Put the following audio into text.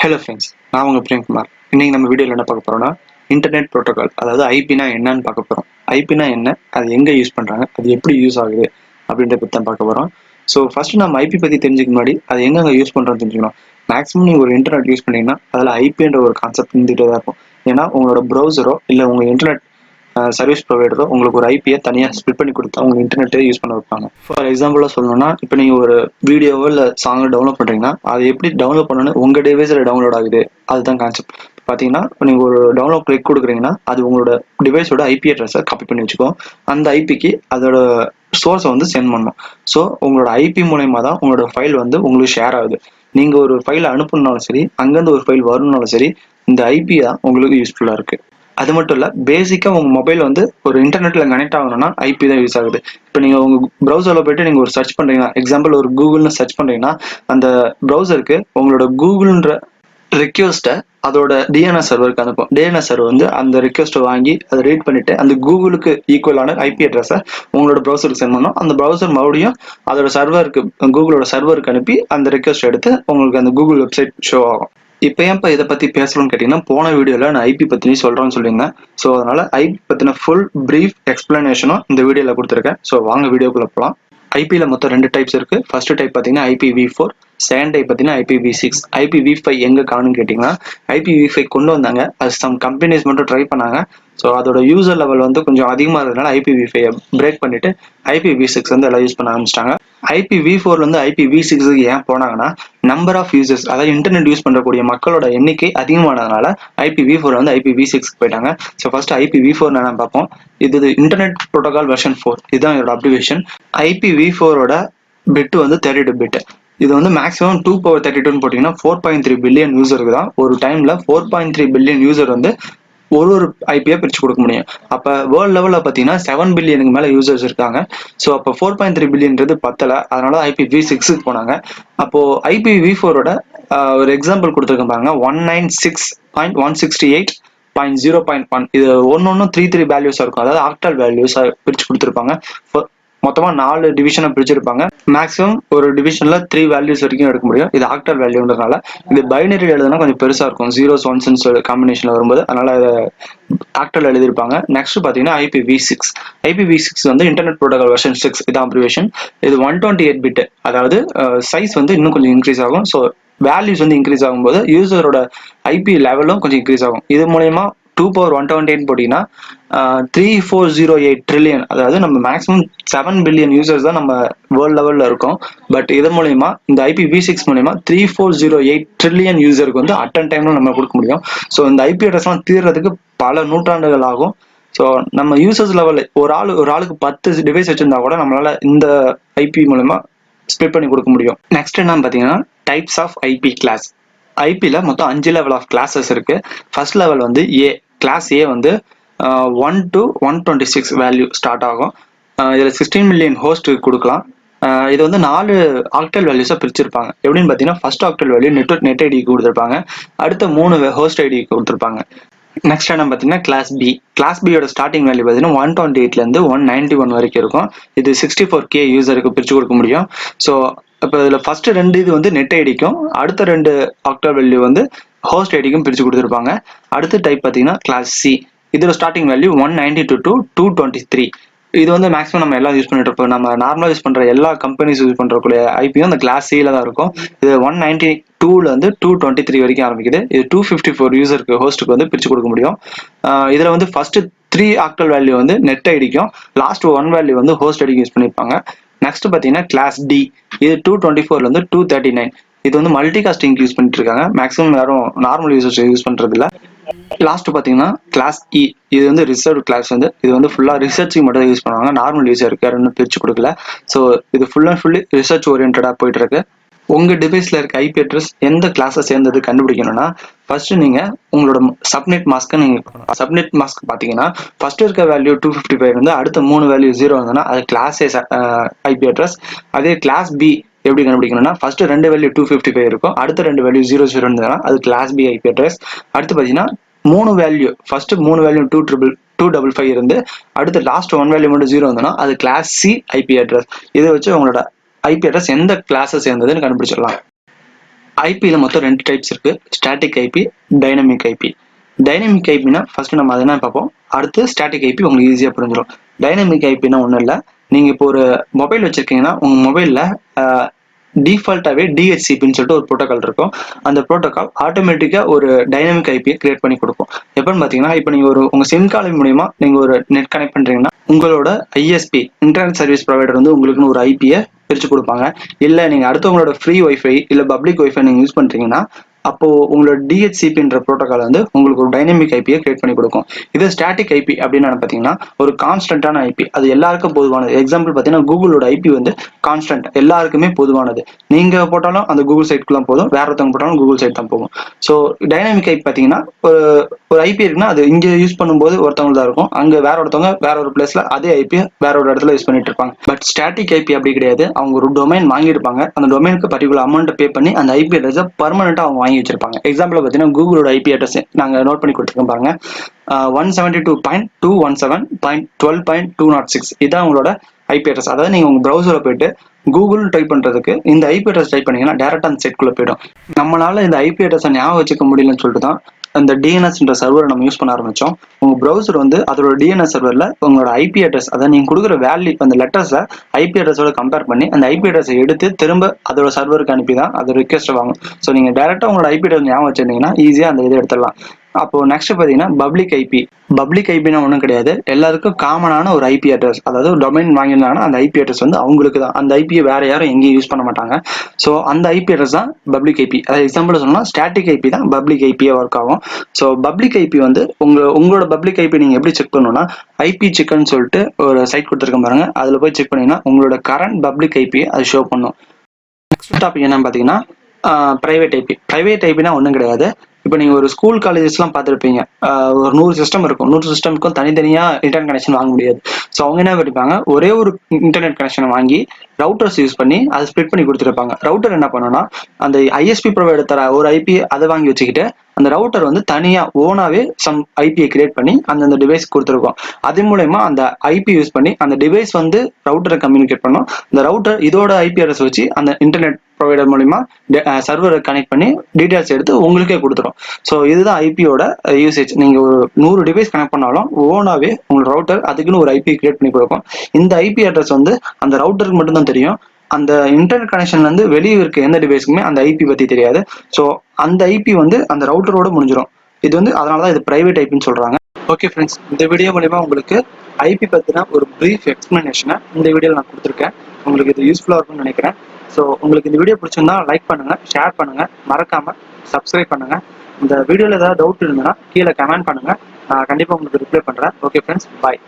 Hello friends, நான் உங்கள் பிரேம்குமார். இன்றைக்கி நம்ம வீடியோவில் என்ன பார்க்க போகிறோம்னா, இன்டர்நெட் ப்ரோட்டோகால், அதாவது ஐபினா என்னன்னு பார்க்க போகிறோம். ஐபினா என்ன, அது எங்கே யூஸ் பண்ணுறாங்க, அது எப்படி யூஸ் ஆகுது அப்படின்றத பற்றி தான் பார்க்க போகிறோம். ஸோ ஃபஸ்ட்டு நம்ம ஐபி பற்றி தெரிஞ்சுக்க முன்னாடி அது எங்கெங்கே யூஸ் பண்ணுறோம்னு தெரிஞ்சுக்கணும். மேக்ஸிமம் நீங்கள் ஒரு இன்டர்நெட் யூஸ் பண்ணிங்கன்னா அதில் ஐபின்ற ஒரு கான்செப்ட் இருந்துகிட்டே தான் இருக்கும். ஏன்னா உங்களோட ப்ரௌசரோ இல்லை உங்கள் இன்டர்நெட் சர்வீஸ் ப்ரொவைடரோ உங்களுக்கு ஒரு ஐபியை தனியாக ஸ்பிட் பண்ணி கொடுத்தா உங்கள் இன்டர்நெட்டே யூஸ் பண்ண வைப்பாங்க. ஃபார் எக்ஸாம்பிளாக சொல்லணும்னா, இப்போ நீங்கள் ஒரு வீடியோவோ இல்லை சாங்கோ டவுன்லோட் பண்ணுறீங்கன்னா அது எப்படி டவுன்லோட் பண்ணணும்னு உங்கள் டிவைஸில் டவுன்லோட் ஆகுது, அதுதான் கான்செப்ட். பார்த்தீங்கன்னா நீங்கள் ஒரு டவுன்லோட் கிளிக் கொடுக்குறீங்கன்னா அது உங்களோட டிவைஸோட ஐபி அட்ரஸை காப்பி பண்ணி வச்சுக்கோ. அந்த ஐபிக்கு அதோட சோர்ஸை வந்து சென்ட் பண்ணணும். ஸோ உங்களோட ஐபி மூலயமா தான் உங்களோட ஃபைல் வந்து உங்களுக்கு ஷேர் ஆகுது. நீங்கள் ஒரு ஃபைலை அனுப்பணுனாலும் சரி, அங்கேருந்து ஒரு ஃபைல் வரணுனாலும் சரி, இந்த ஐபி தான் உங்களுக்கு யூஸ்ஃபுல்லாக இருக்குது. அது மட்டும் இல்லை, பேசிக்காக உங்கள் மொபைல் வந்து ஒரு இன்டர்நெட்டில் கனெக்ட் ஆகணும்னா ஐபி தான் யூஸ் ஆகுது. இப்போ நீங்கள் உங்கள் ப்ரௌசரில் போய்ட்டு நீங்கள் ஒரு சர்ச் பண்ணுறீங்கன்னா, எக்ஸாம்பிள் ஒரு கூகுள்னு சர்ச் பண்ணுறீங்கன்னா, அந்த ப்ரௌசருக்கு உங்களோட கூகுள்ன்ற ரிக்வெஸ்ட்டை அதோட டிஎன்எஸ் சர்வருக்கு அனுப்பும். டிஎன்எஸ் சர்வர் வந்து அந்த ரிக்வெஸ்ட்டை வாங்கி அதை ரீட் பண்ணிவிட்டு அந்த கூகுளுக்கு ஈக்குவலான ஐபி அட்ரஸை உங்களோட ப்ரௌசருக்கு சென்ட் பண்ணணும். அந்த ப்ரௌசர் மறுபடியும் அதோட சர்வருக்கு, கூகுளோட சர்வருக்கு அனுப்பி அந்த ரிக்வெஸ்ட் எடுத்து உங்களுக்கு அந்த கூகுள் வெப்சைட் ஷோ ஆகும். இப்போ ஏன்ப்பா இதை பற்றி பேசணும்னு கேட்டிங்கன்னா, போன வீடியோவில் நான் ஐபி பற்றி சொல்கிறேன்னு சொல்லியிருந்தேன். ஸோ அதனால் ஐபி பற்றின ஃபுல் ப்ரீஃப் எக்ஸ்பிளனேஷனும் இந்த வீடியோவில் கொடுத்துருக்கேன். ஸோ வாங்க வீடியோக்குள்ளே போகலாம். ஐபியில் மொத்தம் 2 டைப்ஸ் இருக்குது. ஃபர்ஸ்ட் டைப் பார்த்தீங்கன்னா IPv4, செகண்ட் டைப் பார்த்தீங்கன்னா IPv6. IPv5 எங்கே காணுன்னு கேட்டிங்கன்னா, IPv5 கொண்டு வந்தாங்க. அது சம் கம்பெனிஸ் மட்டும் ட்ரை பண்ணாங்க. ஸோ அதோட யூசர் லெவல் வந்து கொஞ்சம் அதிகமாக இருக்கிறதுனால IPv5 பிரேக் பண்ணிவிட்டு IPv6 வந்து எல்லாம் யூஸ் பண்ண ஆரம்பிச்சிட்டாங்க. IPv4 வந்து IPv6க்கு ஏன் போனாங்கன்னா, நம்பர் ஆஃப் யூசர்ஸ், அதாவது இன்டர்நெட் யூஸ் பண்ணக்கூடிய மக்களோட எண்ணிக்கை அதிகமானதுனால IPv4 வந்து IPv6க்கு போயிட்டாங்க. ஸோ ஃபர்ஸ்ட் IPv4 நான் பார்ப்போம். இது இன்டர்நெட் ப்ரோட்டோகால் வெர்ஷன் 4, இதுதான் இதோட அப்ரிவேஷன். IPv4ஓட பிட் வந்து 32 பிட். இது வந்து மேக்ஸிமம் 2^32 போட்டிங்கன்னா 4.3 பில்லியன் யூசருக்கு தான் ஒரு டைமில் 4.3 பில்லியன் யூசர் வந்து ஒரு ஐபியை பிரித்து கொடுக்க முடியும். அப்போ வேர்ல்டு லெவலில் பார்த்தீங்கன்னா 7 பில்லியனுக்கு மேலே யூசர்ஸ் இருக்காங்க. ஸோ அப்போ 4.3 பில்லியன்றது பத்தலை, அதனால IPv6க்கு போனாங்க. அப்போது IPv4ஓட ஒரு எக்ஸாம்பிள் கொடுத்துருக்கேன் பாருங்க, 196.168.0.1. இது ஒன்று 3 வேல்யூஸாக இருக்கும். அதாவது ஆக்டல் வேல்யூஸாக பிரித்து கொடுத்துருப்பாங்க. மொத்தமாக 4 டிவிஷனை பிரிச்சிருப்பாங்க. மேக்ஸிமம் ஒரு டிவிஷனில் 3 வேல்யூஸ் வரைக்கும் எடுக்க முடியும். இது ஆக்டல் வேல்யூன்றதுனால இது பைனரி எழுதுனா கொஞ்சம் பெருசாக இருக்கும். 0s 1s காம்பினேஷனில் வரும்போது, அதனால் அதை ஆக்டல் எழுதியிருப்பாங்க. நெக்ஸ்ட் பார்த்தீங்கன்னா IPv6. IPv6 வந்து இன்டர்நெட் ப்ரோட்டோகால் வெர்ஷன் 6, இதான் அப்ரிவேஷன். இது 128 பிட், அதாவது சைஸ் வந்து இன்னும் கொஞ்சம் இன்க்ரீஸ் ஆகும். ஸோ வேல்யூஸ் வந்து இன்க்ரீஸ் ஆகும்போது யூசரோட ஐபி லெவலும் கொஞ்சம் இன்க்ரீஸ் ஆகும். இது மூலயமா 2^128 போட்டிங்கன்னா 3408 ட்ரில்லியன், அதாவது நம்ம மேக்ஸிமம் 7 பில்லியன் யூசர்ஸ் தான் நம்ம வேர்ல்டு லெவலில் இருக்கோம். பட் இது மூலயமா, இந்த IPv6 மூலயமா 3408 ட்ரில்லியன் யூசருக்கு வந்து அட்டன் டைம்ல நம்ம கொடுக்க முடியும். ஸோ இந்த ஐபி அட்ரஸ்லாம் தீர்றதுக்கு பல நூற்றாண்டுகள் ஆகும். ஸோ நம்ம யூசர்ஸ் லெவலில் ஒரு ஆளுக்கு 10 டிவைஸ் வச்சிருந்தா கூட நம்மளால இந்த ஐபி மூலமா ஸ்ப்ளிட் பண்ணி கொடுக்க முடியும். நெக்ஸ்ட் என்னன்னு பார்த்தீங்கன்னா, டைப்ஸ் ஆஃப் ஐபி கிளாஸ். ஐபியில் மொத்தம் 5 லெவல் ஆஃப் கிளாஸஸ் இருக்கு. ஃபர்ஸ்ட் லெவல் வந்து ஏ கிளாஸ். ஏ வந்து 1 to 126 வேல்யூ ஸ்டார்ட் ஆகும். இதில் 16 மில்லியன் ஹோஸ்ட் கொடுக்கலாம். இது வந்து 4 ஆக்டல் வேல்யூஸாக பிரிச்சிருப்பாங்க. எப்படின்னு பார்த்தீங்கன்னா, first octal value net ID கொடுத்துருப்பாங்க. அடுத்த 3 ஹோஸ்ட் ஐடி கொடுத்துருப்பாங்க. நெக்ஸ்ட் என்ன பார்த்தீங்கன்னா கிளாஸ் பி. கிளாஸ் பியோட ஸ்டார்டிங் வேல்யூ பார்த்தீங்கன்னா 128லேருந்து 191 வரைக்கும் இருக்கும். இது 64K யூசருக்கு பிரித்து கொடுக்க முடியும். ஸோ இப்போ இதில் ஃபர்ஸ்ட் 2 இது வந்து நெட் ஐடிக்கும், அடுத்த 2 ஆக்டல் வேல்யூ வந்து ஹோஸ்ட் ஐடிக்கும் பிரித்து கொடுத்துருப்பாங்க. அடுத்த டைப் பார்த்தீங்கன்னா கிளாஸ் சி. இதோட ஸ்டார்டிங் வேல்யூ 192 to 223. இது வந்து மேக்ஸிமம் நம்ம எல்லாம் யூஸ் பண்ணிட்டு இருப்போம். நம்ம நார்மலாக யூஸ் பண்ணுற எல்லா கம்பெனிஸ் யூஸ் பண்ணுறக்கூடிய ஐபியும் அந்த கிளாஸ் சியில் தான் இருக்கும். இது 192லேருந்து 223 வரைக்கும் ஆரம்பிக்குது. இது 254 யூசருக்கு ஹோஸ்ட்டுக்கு வந்து பிரித்து கொடுக்க முடியும். இதில் வந்து ஃபர்ஸ்ட் 3 ஆக்டல் வேல்யூ வந்து நெட் ஐடிக்கும், லாஸ்ட் 1 வேல்யூ வந்து ஹோஸ்ட் ஐடிக்கும் யூஸ் பண்ணியிருப்பாங்க. நெக்ஸ்ட் பார்த்தீங்கன்னா கிளாஸ் டி. இது 224லேருந்து 239. இது வந்து மல்டி காஸ்டிங் யூஸ் பண்ணிட்டு இருக்காங்க. மேக்ஸிமம் யாரும் நார்மல் யூசர்ஸ் யூஸ் பண்ணுறது இல்லை. லாஸ்ட் பார்த்தீங்கன்னா கிளாஸ் இ. இது வந்து ரிசர்வ் கிளாஸ். வந்து இது வந்து ஃபுல்லாக ரிசர்ச்சுக்கு மட்டும் யூஸ் பண்ணுவாங்க. நார்மல் யூசருக்கு யாரும் பிரித்து கொடுக்கல. ஸோ இது ஃபுல் அண்ட் ஃபுல்லி ரிசர்ச் ஓரியன்டாக போயிட்டு இருக்கு. உங்கள் டிவைஸில் இருக்க ஐபி அட்ரஸ் எந்த கிளாஸை சேர்ந்தது கண்டுபிடிக்கணும்னா, ஃபர்ஸ்ட் நீங்கள் உங்களோட சப்நெட் மாஸ்க்கை நீங்கள் சப்நெட் மாஸ்க் பார்த்தீங்கன்னா, ஃபர்ஸ்ட் இருக்க வேல்யூ 255 இருந்து அடுத்த 3 வேல்யூ 0 இருந்ததுன்னா அது கிளாஸ் ஏ ஐபி அட்ரஸ். அதே கிளாஸ் பி எப்படி கண்டுபிடிக்கணும்னா, ஃபர்ஸ்ட் 2 வேல்யூ 255 இருக்கும், அடுத்த 2 வேல்யூ 00 இருந்ததுன்னா அது கிளாஸ் பி ஐபி அட்ரஸ். அடுத்து பார்த்தீங்கன்னா 3 வேல்யூ, ஃபர்ஸ்ட் 3 வேல்யூ 255 இருந்து அடுத்த லாஸ்ட் 1 வேல்யூ மட்டும் 0 இருந்ததுன்னா அது கிளாஸ் சி ஐபி அட்ரஸ். இதை வச்சு உங்களோட ஐபி அட்ரஸ் எந்த கிளாஸை சேர்ந்ததுன்னு கண்டுபிடிச்சிடலாம். ஐபியில் மொத்தம் 2 டைப்ஸ் இருக்கு. Static IP, dynamic IP. Dynamic ஐபினா ஃபர்ஸ்ட் நம்ம அதை என்ன பார்ப்போம். அடுத்து ஸ்டாட்டிக் ஐபி உங்களுக்கு ஈஸியாக புரிஞ்சிடும். டைனமிக் ஐபினா ஒன்றும் இல்லை. நீங்கள் இப்போ ஒரு மொபைல் வச்சிருக்கீங்கன்னா உங்கள் மொபைலில் டிஃபால்ட்டாகவே டிஹெச்சிபின்னு சொல்லிட்டு ஒரு ப்ரோட்டோகால் இருக்கும். அந்த ப்ரோட்டோகால் ஆட்டோமேட்டிக்காக ஒரு டைனமிக் ஐபியை கிரியேட் பண்ணி கொடுக்கும். எப்போன்னு பார்த்தீங்கன்னா, இப்போ நீங்கள் உங்கள் சிம் கார்டு மூலியமா நீங்கள் ஒரு நெட் கனெக்ட் பண்ணுறீங்கன்னா உங்களோட ஐஎஸ்பி இன்டர்நெட் சர்வீஸ் ப்ரொவைடர் வந்து உங்களுக்குன்னு ஒரு ஐபியை பிரித்து கொடுப்பாங்க. இல்லை நீங்கள் அடுத்தவங்களோட ஃப்ரீ ஒய்ஃபை இல்லை பப்ளிக் ஒய்ஃபை நீங்கள் யூஸ் பண்ணுறீங்கன்னா அப்போ உங்களோட டிஹெச்சிபின்ற ப்ரோட்டோகால் வந்து உங்களுக்கு ஒரு டைனமிக் ஐபியை கிரியேட் பண்ணி கொடுக்கும். இது ஸ்டாட்டிக் ஐபி அப்படின்னு பார்த்தீங்கன்னா ஒரு கான்ஸ்டன்டான ஐபி, அது எல்லாருக்கும் பொதுவானது. எக்ஸாம்பிள் பார்த்தீங்கன்னா கூகுளோட ஐபி வந்து கான்ஸ்டன்ட், எல்லாருக்குமே பொதுவானது. நீங்க போட்டாலும் அந்த கூகுள் சைட்குள்ள போதும், வேற ஒருத்தவங்க போட்டாலும் கூகுள் சைட் தான் போகும். ஸோ டைனமிக் ஐபி பார்த்தீங்கன்னா ஒரு ஐபி இருக்குன்னா அது இங்க யூஸ் பண்ணும்போது ஒருத்தவங்க தான் இருக்கும், அங்க வேற ஒருத்தவங்க வேற ஒரு பிளேஸ்ல அதே ஐபி வேற ஒரு இடத்துல யூஸ் பண்ணிட்டு இருப்பாங்க. பட் ஸ்டாட்டிக் ஐபி அப்படி கிடையாது. அவங்க ஒரு டொமைன் வாங்கியிருப்பாங்க, அந்த டொமைனுக்கு பர்டிகுலர் அமௌண்ட் பே பண்ணி அந்த ஐபி அட்ரஸை பர்மனெண்டா அவங்க வாங்கி வச்சிருப்பாங்க. எக்ஸாம்பிள் பார்த்தீங்கன்னா கூகுளோட ஐபி அட்ரஸ் நாங்க நோட் பண்ணி கொடுத்துருக்கோம் பாருங்க, 172.217.12.206 இதான் உங்களோட ஐபி அட்ரஸ். அதாவது நீங்க உங்க ப்ரௌசர்ல போயிட்டு கூகுள் டைப் பண்றதுக்கு இந்த ஐபி அட்ரஸ் டைப் பண்ணீங்கன்னா டேரக்டா அந்த சைட்குள்ள போயிடும். நம்மளால இந்த ஐபி அட்ரஸை ஞாபகம் வச்சுக்க முடியலன்னு சொல்லிட்டு தான் அந்த டிஎன்எஸ்ன்ற சர்வரை நம்ம யூஸ் பண்ண ஆரம்பிச்சோம். உங்க ப்ரௌசர் வந்து அதோட டிஎன்எஸ் சர்வர்ல உங்களோட ஐபி அட்ரஸ், அதாவது நீங்க கொடுக்குற வேல்யூ அந்த லெட்டர்ஸை ஐபி அட்ரஸோட கம்பேர் பண்ணி அந்த ஐபி அட்ரஸை எடுத்து திரும்ப அதோட சர்வருக்கு அனுப்பி தான் அது ரிக்வெஸ்ட் வாங்கும். ஸோ நீங்க டேரக்டா உங்களோட ஐபி அட்ரஸ் ஞாபகம் வச்சிருந்தீங்கன்னா ஈஸியா அந்த இதை எடுத்துடலாம். அப்போ நெக்ஸ்ட் பாத்தீங்கன்னா பப்ளிக் ஐபி. பப்ளிக் ஐபினா ஒன்றும் கிடையாது, எல்லாருக்கும் காமனான ஒரு ஐபி அட்ரஸ். அதாவது ஒரு டொமைன் வாங்கியிருந்தாங்கன்னா அந்த ஐபி அட்ரஸ் வந்து அவங்களுக்கு தான், அந்த ஐபியை வேற யாரும் எங்கேயும் யூஸ் பண்ண மாட்டாங்க. ஸோ அந்த ஐபி அட்ரஸ் தான் பப்ளிக் ஐபி. அதாவது எக்ஸாம்பிள் சொன்னா ஸ்டாட்டிக் ஐபி தான் பப்ளிக் ஐபியா ஒர்க் ஆகும். ஸோ பப்ளிக் ஐபி வந்து உங்களோட பப்ளிக் ஐபி நீங்க எப்படி செக் பண்ணணும்னா ஐபி செக்னு சொல்லிட்டு ஒரு சைட் கொடுத்துருக்க பாருங்க, அதுல போய் செக் பண்ணீங்கன்னா உங்களோட கரண்ட் பப்ளிக் ஐபியை அது ஷோ பண்ணும். நெக்ஸ்ட் டாபிக் என்னன்னு பாத்தீங்கன்னா பிரைவேட் ஐபி. பிரைவேட் ஐபினா ஒன்றும் கிடையாது. இப்போ நீங்க ஒரு ஸ்கூல் காலேஜஸ்லாம் பார்த்துருப்பீங்க, ஒரு 100 சிஸ்டம் இருக்கும், 100 சிஸ்டம்க்கும் தனித்தனியா இன்டர்நெட் கனெக்ஷன் வாங்க முடியாது. ஸோ அவங்க என்ன பண்ணிருப்பாங்க, ஒரே ஒரு இன்டர்நெட் கனெக்ஷனை வாங்கி ரவுட்டர்ஸ் யூஸ் பண்ணி அதை ஸ்ப்ளிட் பண்ணி கொடுத்துருப்பாங்க. ரவுட்டர் என்ன பண்ணணும்னா அந்த ஐஎஸ்பி ப்ரொவைடர் தர ஒரு ஐபி அதை வாங்கி வச்சுக்கிட்டு அந்த ரவுட்டர் வந்து தனியா ஓனாவே சம் ஐபியை கிரியேட் பண்ணி அந்த டிவைஸ் கொடுத்துருக்கோம். அது மூலயமா அந்த ஐபி யூஸ் பண்ணி அந்த டிவைஸ் வந்து ரவுட்டரை கம்யூனிகேட் பண்ணும். இந்த ரவுட்டர் இதோட ஐபி அட்ரஸ் வச்சு அந்த இன்டர்நெட் ப்ரொவைடர் மூலமா சர்வரை கனெக்ட் பண்ணி டீடைல்ஸ் எடுத்து உங்களுக்கே கொடுத்துரும். ஸோ இதுதான் ஐபியோட யூசேஜ். நீங்க ஒரு 100 டிவைஸ் கனெக்ட் பண்ணாலும் ஓனாவே உங்க ரவுட்டர் அதுக்குன்னு ஒரு ஐபி கிரியேட் பண்ணி கொடுக்கும். இந்த ஐபி அட்ரஸ் வந்து அந்த ரவுட்டருக்கு மட்டும் தான் தெரியும். அந்த இன்டர்நெட் கனெக்ஷன்ல இருந்து வெளியே இருக்க எந்த டிவைஸ்க்குமே அந்த ஐபி பத்தி தெரியாது. ஸோ அந்த ஐபி வந்து அந்த ரவுட்டரோட முடிஞ்சிடும். இது வந்து அதனாலதான் இது பிரைவேட் ஐபின்னு சொல்றாங்க. ஓகே ஃப்ரெண்ட்ஸ், இந்த வீடியோ மூலமா உங்களுக்கு ஐபி பத்தின ஒரு பிரீஃப் எக்ஸ்பிளனேஷனை இந்த வீடியோவில் நான் கொடுத்துருக்கேன். உங்களுக்கு இது யூஸ்ஃபுல்லா இருக்கும்னு நினைக்கிறேன். ஸோ உங்களுக்கு இந்த வீடியோ பிடிச்சிருந்தா லைக் பண்ணுங்க, ஷேர் பண்ணுங்க, மறக்காம சப்ஸ்கிரைப் பண்ணுங்க. இந்த வீடியோல ஏதாவது டவுட் இருந்ததுன்னா கீழே கமெண்ட் பண்ணுங்க, நான் கண்டிப்பா உங்களுக்கு ரிப்ளை பண்றேன். ஓகே ஃப்ரெண்ட்ஸ், பாய்.